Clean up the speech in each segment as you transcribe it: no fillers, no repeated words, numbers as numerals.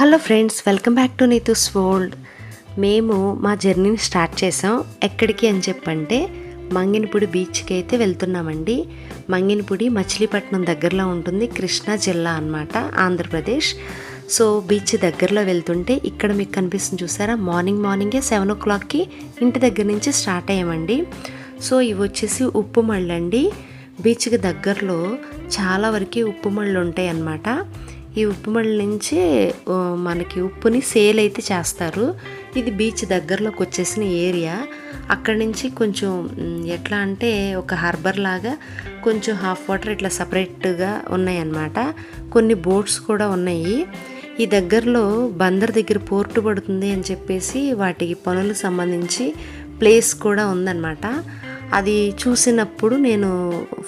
Hello friends, welcome back to Neetu's world. మేము మా జర్నీని స్టార్ట్ చేసాం. ఎక్కడికి అని చెప్పంటే మంగినపూడి బీచ్కి అయితే వెళ్తున్నామండి. మంగినపూడి మచిలీపట్నం దగ్గరలో ఉంటుంది, కృష్ణా జిల్లా అన్నమాట, ఆంధ్రప్రదేశ్. సో బీచ్ దగ్గరలో వెళ్తుంటే ఇక్కడ మీకు కనిపిస్తుంది చూసారా, మార్నింగే 7 o'clockకి ఇంటి దగ్గర నుంచి స్టార్ట్ అయ్యామండి. సో ఇవి వచ్చేసి ఉప్పు మళ్ళు అండి. బీచ్కి దగ్గరలో చాలా వరకు ఉప్పు మళ్ళు ఉంటాయి అన్నమాట. ఈ ఉప్పు మళ్ళ నుంచి మనకి ఉప్పుని సేల్ అయితే చేస్తారు. ఇది బీచ్ దగ్గరలోకి వచ్చేసిన ఏరియా. అక్కడి నుంచి కొంచెం ఎట్లా అంటే ఒక హార్బర్ లాగా కొంచెం హాఫ్ వాటర్ ఇట్లా సపరేట్గా ఉన్నాయన్నమాట. కొన్ని బోట్స్ కూడా ఉన్నాయి. ఈ దగ్గరలో బందర్ దగ్గర పోర్టు పడుతుంది అని చెప్పేసి వాటికి పనులకు సంబంధించి ప్లేస్ కూడా ఉందన్నమాట. అది చూసినప్పుడు నేను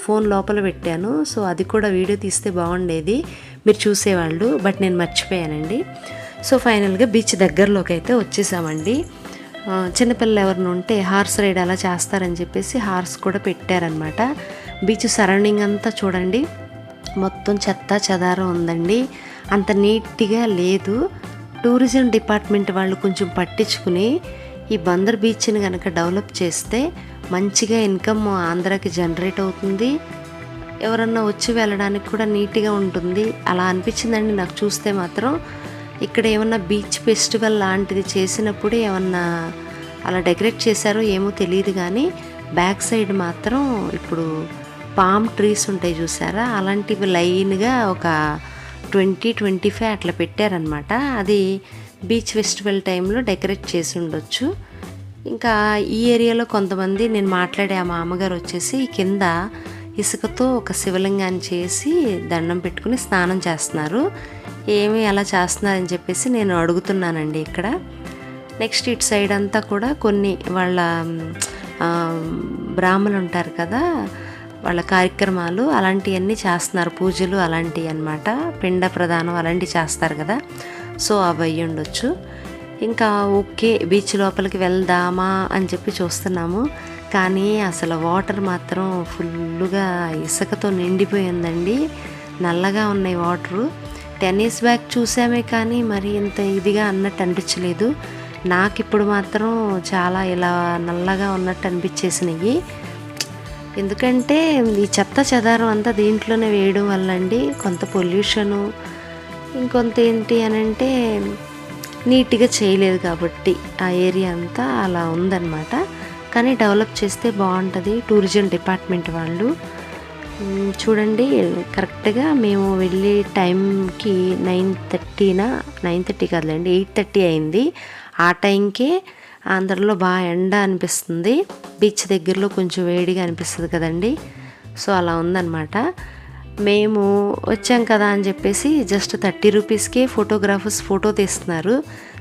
ఫోన్ లోపల పెట్టాను. సో అది కూడా వీడియో తీస్తే బాగుండేది, మీరు చూసేవాళ్ళు, బట్ నేను మర్చిపోయానండి. సో ఫైనల్గా బీచ్ దగ్గరలోకి అయితే వచ్చేసామండి. చిన్నపిల్లలు ఎవరిని ఉంటే హార్స్ రైడ్ అలా చేస్తారని చెప్పేసి హార్స్ కూడా పెట్టారనమాట. బీచ్ సరౌండింగ్ అంతా చూడండి, మొత్తం చెత్త చెదారం ఉందండి, అంత నీట్గా లేదు. టూరిజం డిపార్ట్మెంట్ వాళ్ళు కొంచెం పట్టించుకుని ఈ బందర్ బీచ్ని కనుక డెవలప్ చేస్తే మంచిగా ఇన్కమ్ ఆంధ్రాకి జనరేట్ అవుతుంది, ఎవరన్నా వచ్చి వెళ్ళడానికి కూడా నీట్గా ఉంటుంది. అలా అనిపించిందండి నాకు చూస్తే మాత్రం. ఇక్కడ ఏమన్నా బీచ్ ఫెస్టివల్ లాంటిది చేసినప్పుడు ఏమన్నా అలా డెకరేట్ చేశారో ఏమో తెలియదు, కానీ బ్యాక్ సైడ్ మాత్రం ఇప్పుడు పామ్ ట్రీస్ ఉంటాయి చూసారా, అలాంటివి లైన్గా ఒక 20-25 అట్లా పెట్టారనమాట. అది బీచ్ ఫెస్టివల్ టైంలో డెకరేట్ చేసి ఉండొచ్చు. ఇంకా ఈ ఏరియాలో కొంతమంది, నేను మాట్లాడే ఆ మామగారు వచ్చేసి కింద ఇసుకతో ఒక శివలింగాన్ని చేసి దండం పెట్టుకుని స్నానం చేస్తున్నారు. ఏమి అలా చేస్తున్నారని చెప్పేసి నేను అడుగుతున్నానండి ఇక్కడ. నెక్స్ట్ ఇటు సైడ్ అంతా కూడా కొన్ని వాళ్ళ బ్రాహ్మణులు ఉంటారు కదా, వాళ్ళ కార్యక్రమాలు అలాంటివన్నీ చేస్తున్నారు, పూజలు అలాంటివి అన్నమాట, పిండ ప్రదానం అలాంటివి చేస్తారు కదా. సో అవి అయ్యి ఉండొచ్చు. ఇంకా ఓకే, బీచ్ లోపలికి వెళ్దామా అని చెప్పి చూస్తున్నాము, కానీ అసలు వాటర్ మాత్రం ఫుల్గా ఇసుకతో నిండిపోయిందండి, నల్లగా ఉన్నాయి వాటరు. 10 years బ్యాక్ చూసామే కానీ మరి ఇంత ఇదిగా అన్నట్టు అనిపించలేదు. నాకు ఇప్పుడు మాత్రం చాలా ఇలా నల్లగా ఉన్నట్టు అనిపించేసినాయి. ఎందుకంటే ఈ చెత్త చెదారం అంతా దీంట్లోనే వేయడం వల్ల అండి కొంత పొల్యూషను, ఇంకొంత ఏంటి అని అంటే నీట్గా చేయలేదు కాబట్టి ఆ ఏరియా అంతా అలా ఉందన్నమాట. కానీ డెవలప్ చేస్తే బాగుంటుంది టూరిజం డిపార్ట్మెంట్ వాళ్ళు. చూడండి, కరెక్ట్గా మేము వెళ్ళే టైంకి 9:30 కాదులేండి, 8:30 అయింది. ఆ టైంకే అందరిలో బాగా ఎండ అనిపిస్తుంది, బీచ్ దగ్గరలో కొంచెం వేడిగా అనిపిస్తుంది కదండి. సో అలా ఉందన్నమాట. మేము వచ్చాం కదా అని చెప్పేసి జస్ట్ 30 రూపీస్కే ఫోటోగ్రాఫర్స్ ఫోటో తీస్తున్నారు.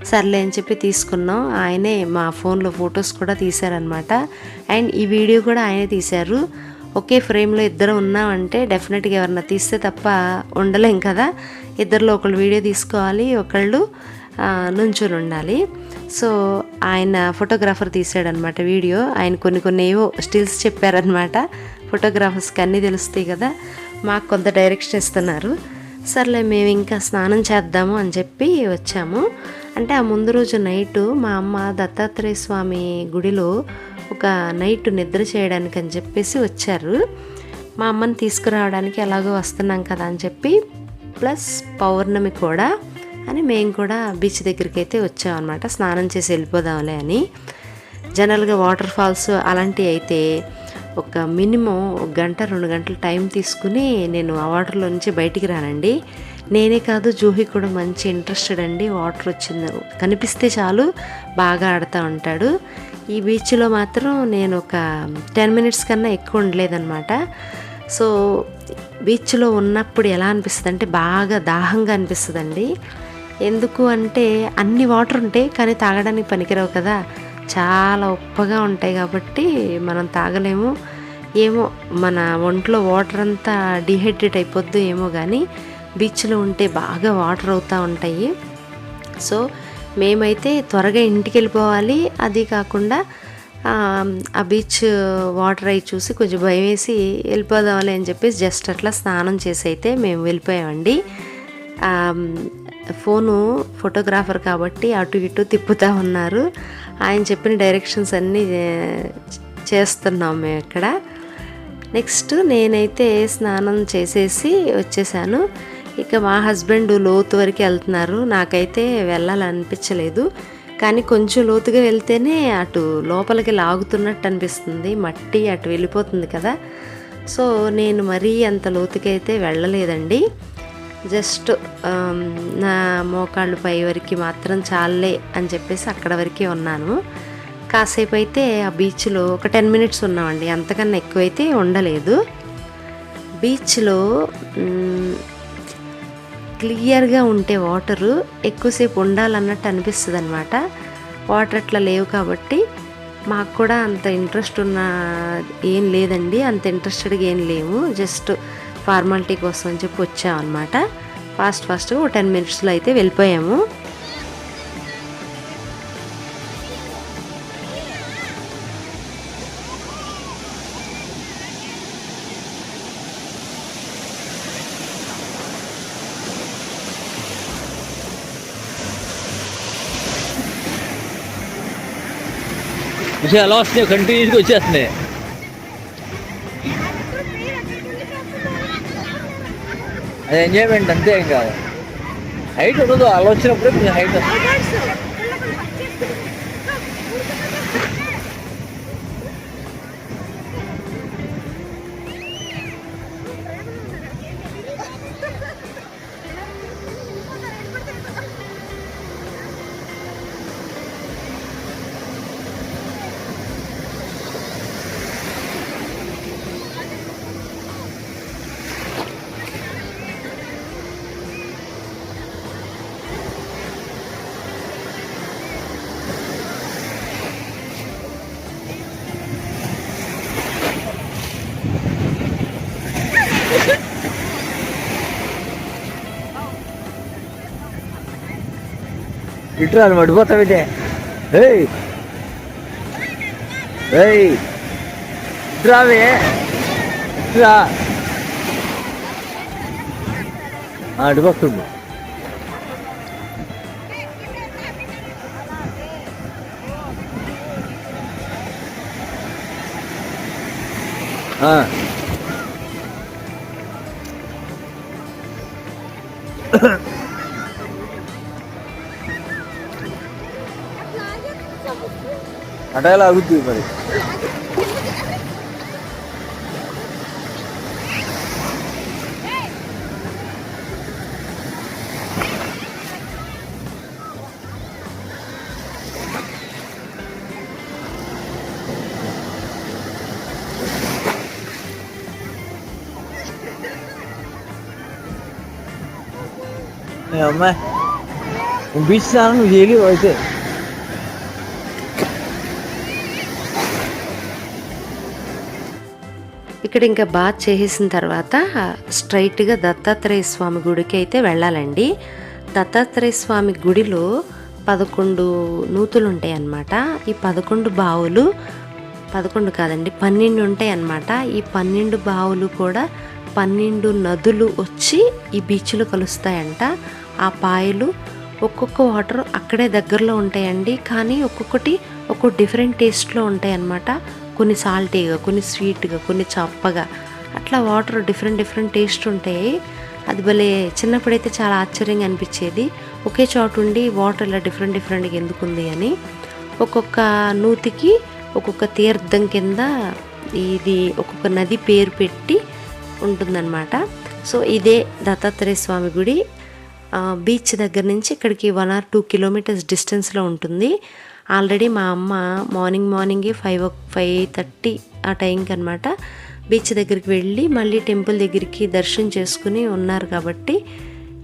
సర్లే అని చెప్పి తీసుకున్నాం. ఆయనే మా ఫోన్లో ఫొటోస్ కూడా తీశారనమాట. అండ్ ఈ వీడియో కూడా ఆయనే తీశారు. ఒకే ఫ్రేమ్లో ఇద్దరు ఉన్నామంటే డెఫినెట్గా ఎవరన్నా తీస్తే తప్ప ఉండలేం కదా, ఇద్దరిలో ఒకళ్ళు వీడియో తీసుకోవాలి, ఒకళ్ళు నుంచొని ఉండాలి. సో ఆయన ఫోటోగ్రాఫర్ తీసాడనమాట వీడియో. ఆయన కొన్ని ఏవో స్టిల్స్ చెప్పారనమాట, ఫోటోగ్రాఫర్స్కి అన్నీ తెలుస్తాయి కదా, మాకు కొంత డైరెక్షన్ ఇస్తున్నారు. సర్లే మేము ఇంకా స్నానం చేద్దాము అని చెప్పి వచ్చాము. అంటే ఆ ముందు రోజు నైటు మా అమ్మ దత్తాత్రేయ స్వామి గుడిలో ఒక నైట్ నిద్ర చేయడానికి అని చెప్పేసి వచ్చారు. మా అమ్మని తీసుకురావడానికి ఎలాగో వస్తున్నాం కదా అని చెప్పి, ప్లస్ పౌర్ణమి కూడా అని మేము కూడా బీచ్ దగ్గరికి అయితే వచ్చామన్నమాట, స్నానం చేసి వెళ్ళిపోదాంలే అని. జనరల్గా వాటర్ ఫాల్స్ అలాంటివి అయితే ఒక మినిమం 1-2 గంటలు టైం తీసుకుని నేను ఆ వాటర్లో నుంచి బయటికి రానండి. నేనే కాదు, జూహి కూడా మంచి ఇంట్రెస్టెడ్ అండి. వాటర్ వచ్చింది కనిపిస్తే చాలు బాగా ఆడుతూ ఉంటాడు. ఈ బీచ్లో మాత్రం నేను ఒక 10 minutes కన్నా ఎక్కువ ఉండలేదన్నమాట. సో బీచ్లో ఉన్నప్పుడు ఎలా అనిపిస్తుంది అంటే బాగా దాహంగా అనిపిస్తుందండి. ఎందుకు అంటే అన్ని వాటర్ ఉంటాయి కానీ తాగడానికి పనికిరావు కదా, చాలా ఉప్పగా ఉంటాయి కాబట్టి మనం తాగలేము. ఏమో మన ఒంట్లో వాటర్ అంతా డిహైడ్రేట్ అయిపోద్దు ఏమో, కానీ బీచ్లో ఉంటే బాగా వాటర్ అవుతూ ఉంటాయి. సో మేమైతే త్వరగా ఇంటికి వెళ్ళిపోవాలి, అది కాకుండా ఆ బీచ్ వాటర్ అవి చూసి కొంచెం భయం వేసి వెళ్ళిపోదామని అని చెప్పేసి జస్ట్ అట్లా స్నానం చేసి అయితే మేము వెళ్ళిపోయామండి. ఫోను ఫోటోగ్రాఫర్ కాబట్టి అటు ఇటు తిప్పుతూ ఉన్నారు. ఆయన చెప్పిన డైరెక్షన్స్ అన్నీ చేస్తున్నాం మేము ఇక్కడ. నెక్స్ట్ నేనైతే స్నానం చేసేసి వచ్చేసాను. ఇక మా హస్బెండ్ లోతు వరకు వెళ్తున్నారు. నాకైతే వెళ్ళాలనిపించలేదు, కానీ కొంచెం లోతుగా వెళ్తేనే అటు లోపలికి లాగుతున్నట్టు అనిపిస్తుంది, మట్టి అటు వెళ్ళిపోతుంది కదా. సో నేను మరీ అంత లోతుకైతే వెళ్ళలేదండి. జస్ట్ నా మోకాళ్ళు పై వరకు మాత్రం చాలే అని చెప్పేసి అక్కడ వరకే ఉన్నాను. కాసేపు అయితే ఆ బీచ్లో ఒక 10 మినిట్స్ ఉన్నామండి, అంతకన్నా ఎక్కువైతే ఉండలేదు. బీచ్లో క్లియర్గా ఉంటే వాటరు ఎక్కువసేపు ఉండాలన్నట్టు అనిపిస్తుంది అనమాట. వాటర్ అట్లా లేవు కాబట్టి మాకు కూడా అంత ఇంట్రెస్ట్ ఏం లేదండి, అంత ఇంట్రెస్టెడ్గా ఏం లేము. జస్ట్ ఫార్మాలిటీ కోసం అని చెప్పి వచ్చామన్నమాట. ఫాస్ట్గా ఒక 10 మినిట్స్లో అయితే వెళ్ళిపోయాము. ఎలా వస్తున్నాయి, కంటిన్యూస్గా వచ్చేస్తున్నాయి. అది ఎంజాయ్మెంట్ అంతే, ఏం కాదు. హైట్ ఉండదు, అలా వచ్చినప్పుడే కొంచెం హైట్ వస్తుంది. ఇట్రా పడిపోతావిటే. ఇట్రావే, ఇట్రా అడిపోతుంది. అటలా ఆగుద్ది మరి. అమ్మాయి బీచ్ స్నానం నువ్వు చేయలేవు అయితే. ఇక్కడ ఇంకా బాత్ చేసేసిన తర్వాత స్ట్రైట్గా దత్తాత్రేయ స్వామి గుడికి అయితే వెళ్ళాలండి. దత్తాత్రేయ స్వామి గుడిలో 11 నూతులు ఉంటాయి అన్నమాట. ఈ 11 బావులు, 11 కాదండి 12 ఉంటాయి అన్నమాట. ఈ 12 బావులు కూడా 12 నదులు వచ్చి ఈ బీచ్లో కలుస్తాయంట. ఆ పాయలు ఒక్కొక్క వాటర్ అక్కడే దగ్గరలో ఉంటాయండి, కానీ ఒక్కొక్కటి ఒక్కొక్క డిఫరెంట్ టేస్ట్లో ఉంటాయి అన్నమాట. కొన్ని సాల్టీగా, కొన్ని స్వీట్గా, కొన్ని చప్పగా, అట్లా వాటర్ డిఫరెంట్ టేస్ట్ ఉంటాయి. అది భలే చిన్నప్పుడైతే చాలా ఆశ్చర్యంగా అనిపించేది, ఒకే చోటు ఉండి వాటర్ ఇలా డిఫరెంట్గా ఎందుకుంది అని. ఒక్కొక్క నూతికి ఒక్కొక్క తీర్థం కింద ఇది ఒక్కొక్క నది పేరు పెట్టి ఉంటుందన్నమాట. సో ఇదే దత్తాత్రేయ స్వామి గుడి. బీచ్ దగ్గర నుంచి ఇక్కడికి 1 or 2 కిలోమీటర్స్ డిస్టెన్స్లో ఉంటుంది. ఆల్రెడీ మా అమ్మ మార్నింగే 5:30 ఆ టైంకి అనమాట బీచ్ దగ్గరికి వెళ్ళి మళ్ళీ టెంపుల్ దగ్గరికి దర్శనం చేసుకుని ఉన్నారు కాబట్టి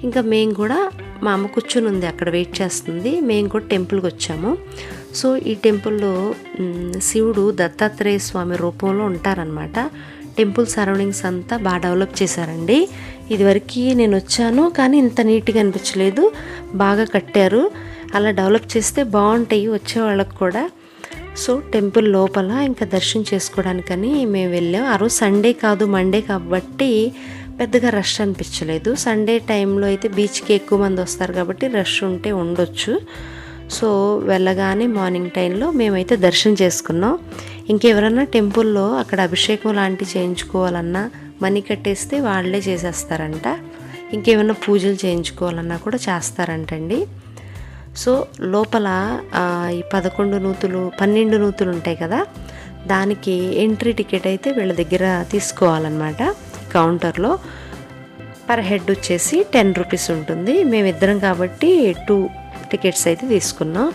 ఇంకా మేము కూడా, మా అమ్మ కూర్చుని ఉంది అక్కడ వెయిట్ చేస్తుంది, మేము కూడా టెంపుల్కి వచ్చాము. సో ఈ టెంపుల్లో శివుడు దత్తాత్రేయ స్వామి రూపంలో ఉంటారనమాట. టెంపుల్ సరౌండింగ్స్ అంతా బాగా డెవలప్ చేశారండి. ఇదివరకు నేను వచ్చాను కానీ ఇంత నీట్గా అనిపించలేదు, బాగా కట్టారు. అలా డెవలప్ చేస్తే బాగుంటాయి వచ్చే వాళ్ళకు కూడా. సో టెంపుల్ లోపల ఇంకా దర్శనం చేసుకోవడానికని మేము వెళ్ళాం. ఆ రోజు సండే కాదు మండే కాబట్టి పెద్దగా రష్ అనిపించలేదు. సండే టైంలో అయితే బీచ్కి ఎక్కువ మంది వస్తారు కాబట్టి రష్ ఉంటే ఉండొచ్చు. సో వెళ్ళగానే మార్నింగ్ టైంలో మేమైతే దర్శనం చేసుకున్నాం. ఇంకెవరన్నా టెంపుల్లో అక్కడ అభిషేకం లాంటివి చేయించుకోవాలన్నా మనీ కట్టేస్తే వాళ్ళే చేసేస్తారంట. ఇంకేమైనా పూజలు చేయించుకోవాలన్నా కూడా చేస్తారంటండి. సో లోపల ఈ 11 నూతులు 12 నూతులు ఉంటాయి కదా, దానికి ఎంట్రీ టికెట్ అయితే వీళ్ళ దగ్గర తీసుకోవాలన్నమాట. కౌంటర్లో పర్ హెడ్ వచ్చేసి 10 రూపీస్ ఉంటుంది. మేమిద్దరం కాబట్టి 2 టికెట్స్ అయితే తీసుకున్నాం.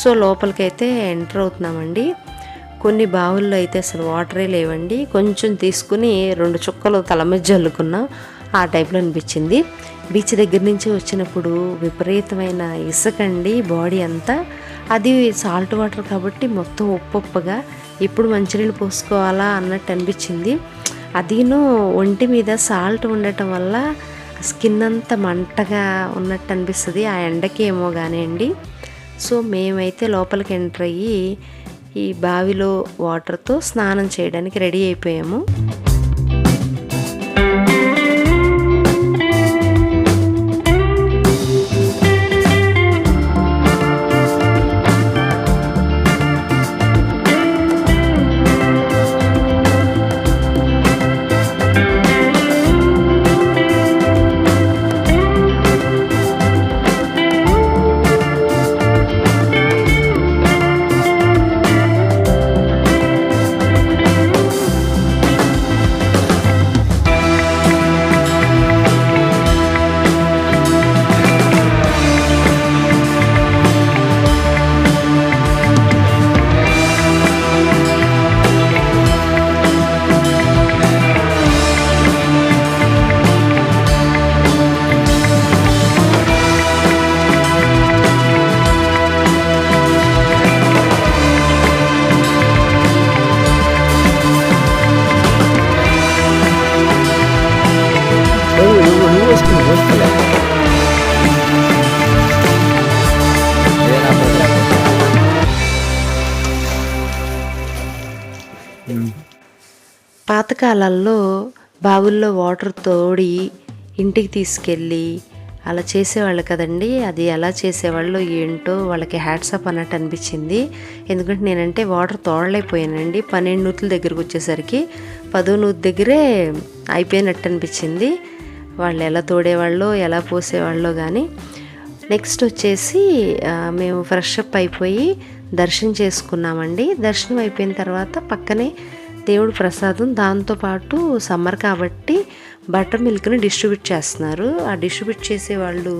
సో లోపలికైతే ఎంటర్ అవుతున్నామండి. కొన్ని బావుల్లో అయితే అసలు వాటరే లేవండి. కొంచెం తీసుకుని 2 చుక్కలు తల మీద జల్లుకున్నాం. ఆ టైప్లో అనిపించింది. బీచ్ దగ్గర నుంచి వచ్చినప్పుడు విపరీతమైన ఇసుకండి బాడీ అంతా. అది సాల్ట్ వాటర్ కాబట్టి మొత్తం ఉప్పుగా ఇప్పుడు మంచినీళ్ళు పోసుకోవాలా అన్నట్టు అనిపించింది. అదిను ఒంటి మీద సాల్ట్ ఉండటం వల్ల స్కిన్ అంతా మంటగా ఉన్నట్టు అనిపిస్తుంది. ఆ ఎండకి ఏమో కానివ్వండి. సో మేమైతే లోపలికి ఎంటర్ అయ్యి ఈ బావిలో వాటర్తో స్నానం చేయడానికి రెడీ అయిపోయాము. పాతకాలాల్లో బావుల్లో వాటర్ తోడి ఇంటికి తీసుకెళ్ళి అలా చేసేవాళ్ళు కదండి. అది ఎలా చేసేవాళ్ళు ఏంటో వాళ్ళకి హ్యాట్సాప్ అన్నట్టు అనిపించింది. ఎందుకంటే నేనంటే వాటర్ తోడలేకపోయానండి. 12 నూతుల దగ్గరకు వచ్చేసరికి 10వ నూతి దగ్గరే అయిపోయినట్టు అనిపించింది. వాళ్ళు ఎలా తోడేవాళ్ళో ఎలా పోసేవాళ్ళో కానీ. నెక్స్ట్ వచ్చేసి మేము ఫ్రెష్ అప్ అయిపోయి దర్శనం చేసుకున్నామండి. దర్శనం అయిపోయిన తర్వాత పక్కనే దేవుడు ప్రసాదం, దాంతోపాటు సమ్మర్ కాబట్టి బటర్ మిల్క్ని డిస్ట్రిబ్యూట్ చేస్తున్నారు. ఆ డిస్ట్రిబ్యూట్ చేసే వాళ్ళు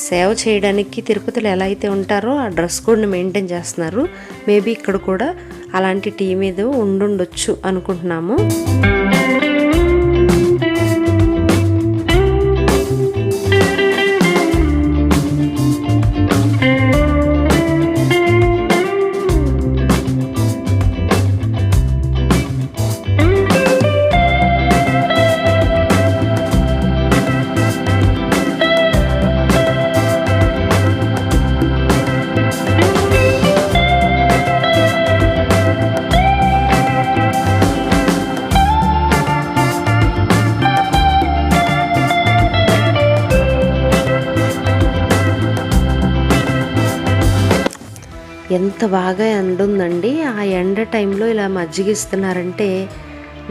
సేవ చేయడానికి తిరుపతిలో ఎలా అయితే ఉంటారో ఆ డ్రెస్ కోడ్ని మెయింటైన్ చేస్తున్నారు. మేబీ ఇక్కడ కూడా అలాంటి టీం ఏదో ఉండుండొచ్చు అనుకుంటున్నాము. ఎంత బాగా ఎండ ఉందండి. ఆ ఎండ టైంలో ఇలా మజ్జిగ ఇస్తున్నారంటే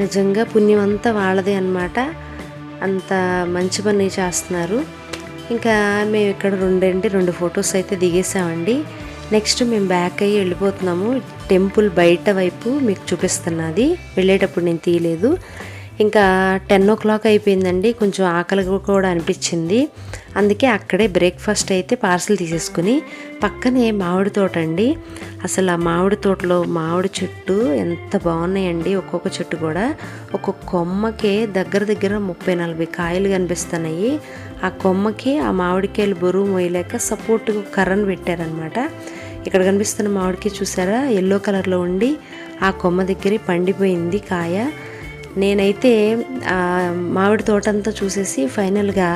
నిజంగా పుణ్యం అంతా వాళ్ళదే అన్నమాట. అంత మంచి పని చేస్తున్నారు. ఇంకా మేము ఇక్కడ 2 ఫొటోస్ అయితే దిగేసామండి. నెక్స్ట్ మేము బ్యాక్ అయ్యి వెళ్ళిపోతున్నాము. టెంపుల్ బయట వైపు మీకు చూపిస్తున్నది, వెళ్ళేటప్పుడు నేను తీయలేదు. ఇంకా 10 o'clock అయిపోయిందండి. కొంచెం ఆకలి కూడా అనిపించింది. అందుకే అక్కడే బ్రేక్ఫాస్ట్ అయితే పార్సల్ తీసేసుకుని పక్కనే మామిడి తోట అండి. అసలు ఆ మామిడి తోటలో మామిడి చెట్టు ఎంత బాగున్నాయండి. ఒక్కొక్క చెట్టు కూడా ఒక్కొక్క కొమ్మకే దగ్గర 30-40 కాయలు కనిపిస్తున్నాయి. ఆ కొమ్మకి ఆ మామిడికాయలు బరువు మోయలేక సపోర్ట్గా కర్రను పెట్టారనమాట. ఇక్కడ కనిపిస్తున్న మామిడికాయ చూసారా, ఎల్లో కలర్లో ఉండి ఆ కొమ్మ దగ్గర పండిపోయింది కాయ. నేనైతే మామిడి తోటంతా చూసేసి ఫైనల్గా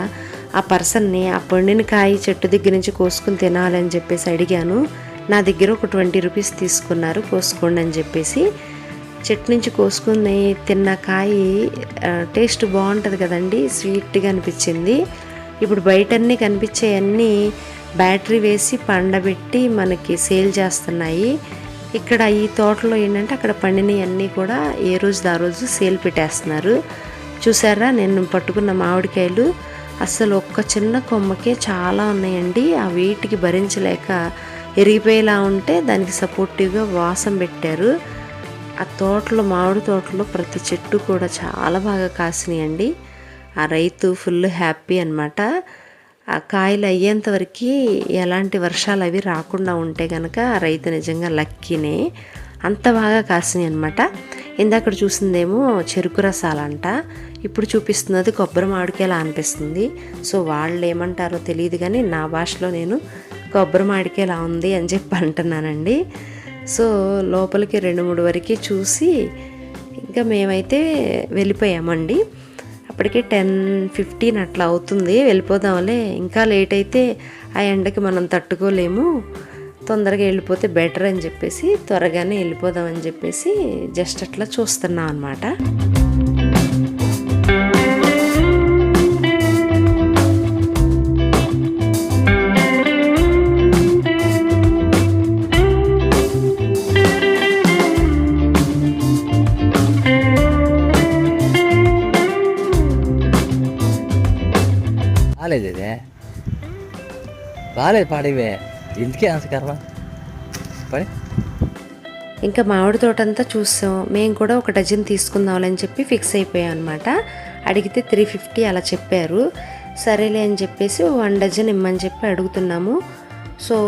ఆ పర్సన్ని ఆ పండిన కాయ చెట్టు దగ్గర నుంచి కోసుకుని తినాలని చెప్పేసి అడిగాను. నా దగ్గర ఒక 20 రూపీస్ తీసుకున్నారు, కోసుకోండి అని చెప్పేసి. చెట్టు నుంచి కోసుకుని తిన్న కాయ టేస్ట్ బాగుంటుంది కదండి, స్వీట్గా అనిపించింది. ఇప్పుడు బయటన్నీ కనిపించేవన్నీ బ్యాటరీ వేసి పండబెట్టి మనకి సేల్ చేస్తున్నాయి. ఇక్కడ ఈ తోటలో ఏంటంటే అక్కడ పండినవన్నీ కూడా ఏ రోజు ఆ రోజు సేల్ పెట్టేస్తున్నారు. చూసారా, నేను పట్టుకున్న మామిడికాయలు అసలు ఒక్క చిన్న కొమ్మకే చాలా ఉన్నాయండి. ఆ వెయిట్కి భరించలేక ఎరిగిపోయేలా ఉంటే దానికి సపోర్టివ్గా వాసం పెట్టారు. ఆ తోటలో, మామిడి తోటలో ప్రతి చెట్టు కూడా చాలా బాగా కాసినాయండి. ఆ రైతు ఫుల్ హ్యాపీ అన్నమాట. ఆ కాయలు అయ్యేంత వరకు ఎలాంటి వర్షాలు అవి రాకుండా ఉంటే కనుక ఆ రైతు నిజంగా లక్కీనే. అంత బాగా కాసినాయి అనమాట. ఇందాక చూసిందేమో చెరుకు రసాలంట, ఇప్పుడు చూపిస్తున్నది కొబ్బరి మామిడికాయలా అనిపిస్తుంది. సో వాళ్ళు ఏమంటారో తెలియదు కానీ నా భాషలో నేను కొబ్బరి మామిడికాయలా ఉంది అని చెప్పి అంటున్నానండి. సో లోపలికి 2-3 వరకు చూసి ఇంకా మేమైతే వెళ్ళిపోయామండి. అప్పటికే 10:15 అట్లా అవుతుంది. వెళ్ళిపోదాంలే, ఇంకా లేట్ అయితే ఆ ఎండకి మనం తట్టుకోలేము, తొందరగా వెళ్ళిపోతే బెటర్ అని చెప్పేసి త్వరగానే వెళ్ళిపోదామని చెప్పేసి జస్ట్ అట్లా చూస్తున్నాం అన్నమాట. రాలేదు, ఇదే రాలేదు, పాడివే ఇంటికే ఆన్సకర్మా పడి. ఇంకా మామిడి తోట అంతా చూసాం. మేము కూడా ఒక డజన్ తీసుకుందామని చెప్పి ఫిక్స్ అయిపోయాం అనమాట. అడిగితే 350 అలా చెప్పారు. సరేలే అని చెప్పేసి 1 డజన్ ఇమ్మని చెప్పి అడుగుతున్నాము. సో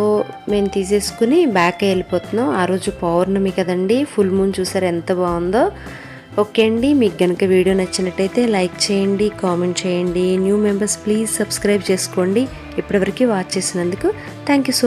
మేము తీసేసుకుని బ్యాక్ వెళ్ళిపోతున్నాం. ఆ రోజు పౌర్ణమి కదండి, ఫుల్ మూన్ చూసారు ఎంత బాగుందో. ఓకే అండి, మీకు కనుక వీడియో నచ్చినట్టయితే లైక్ చేయండి, కామెంట్ చేయండి. న్యూ మెంబర్స్ ప్లీజ్ సబ్స్క్రైబ్ చేసుకోండి. ఇప్పటివరకు వాచ్ చేసినందుకు థ్యాంక్ యూ సో